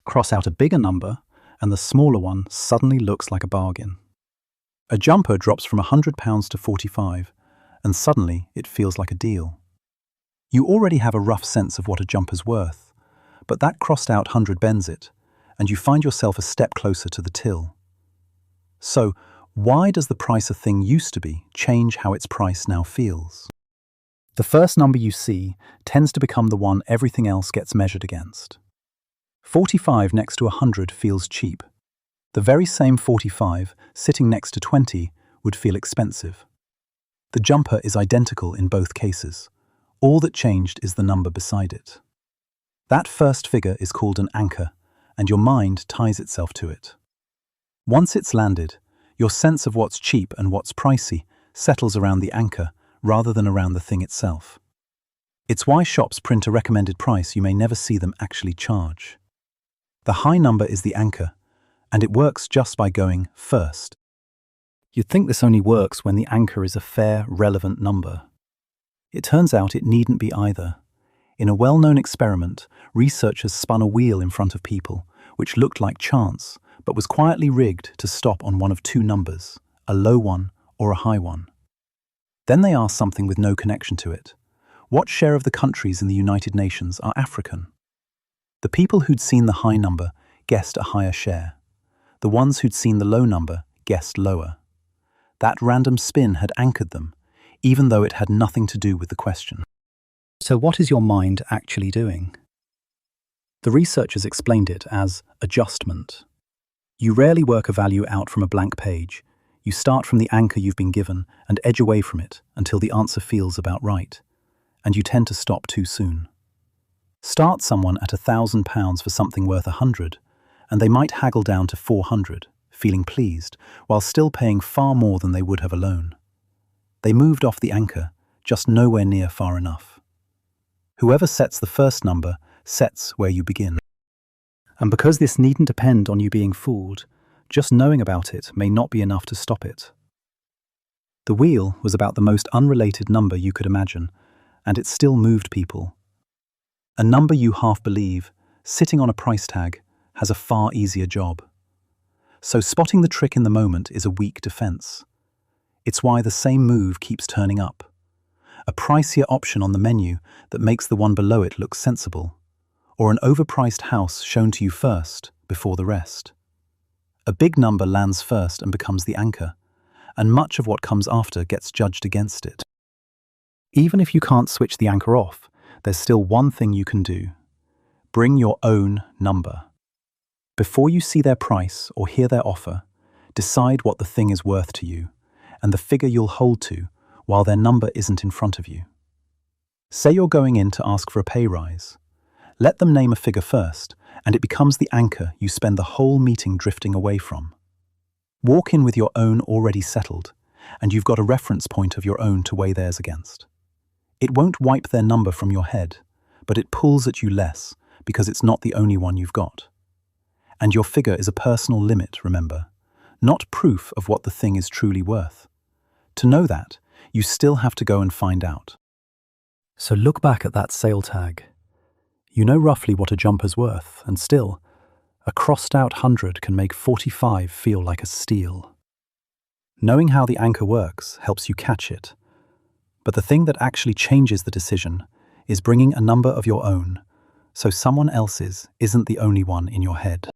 Cross out a bigger number, and the smaller one suddenly looks like a bargain. A jumper drops from £100 to 45, and suddenly it feels like a deal. You already have a rough sense of what a jumper's worth, but that crossed out 100 bends it, and you find yourself a step closer to the till. So, why does the price a thing used to be change how its price now feels? The first number you see tends to become the one everything else gets measured against. 45 next to 100 feels cheap. The very same 45 sitting next to 20 would feel expensive. The jumper is identical in both cases. All that changed is the number beside it. That first figure is called an anchor, and your mind ties itself to it. Once it's landed, your sense of what's cheap and what's pricey settles around the anchor rather than around the thing itself. It's why shops print a recommended price you may never see them actually charge. The high number is the anchor, and it works just by going first. You'd think this only works when the anchor is a fair, relevant number. It turns out it needn't be either. In a well-known experiment, researchers spun a wheel in front of people, which looked like chance, but was quietly rigged to stop on one of two numbers, a low one or a high one. Then they asked something with no connection to it. What share of the countries in the United Nations are African? The people who'd seen the high number guessed a higher share. The ones who'd seen the low number guessed lower. That random spin had anchored them, even though it had nothing to do with the question. So what is your mind actually doing? The researchers explained it as adjustment. You rarely work a value out from a blank page. You start from the anchor you've been given and edge away from it until the answer feels about right, and you tend to stop too soon. Start someone at £1,000 for something worth 100, and they might haggle down to 400, feeling pleased, while still paying far more than they would have alone. They moved off the anchor, just nowhere near far enough. Whoever sets the first number sets where you begin. And because this needn't depend on you being fooled, just knowing about it may not be enough to stop it. The wheel was about the most unrelated number you could imagine, and it still moved people. A number you half believe, sitting on a price tag, has a far easier job. So spotting the trick in the moment is a weak defense. It's why the same move keeps turning up. A pricier option on the menu that makes the one below it look sensible, or an overpriced house shown to you first, before the rest. A big number lands first and becomes the anchor, and much of what comes after gets judged against it. Even if you can't switch the anchor off, there's still one thing you can do. Bring your own number. Before you see their price or hear their offer, decide what the thing is worth to you, and the figure you'll hold to while their number isn't in front of you. Say you're going in to ask for a pay rise. Let them name a figure first, and it becomes the anchor you spend the whole meeting drifting away from. Walk in with your own already settled, and you've got a reference point of your own to weigh theirs against. It won't wipe their number from your head, but it pulls at you less because it's not the only one you've got. And your figure is a personal limit, remember, not proof of what the thing is truly worth. To know that, you still have to go and find out. So look back at that sale tag. You know roughly what a jumper's worth, and still, a crossed-out 100 can make 45 feel like a steal. Knowing how the anchor works helps you catch it. But the thing that actually changes the decision is bringing a number of your own, so someone else's isn't the only one in your head.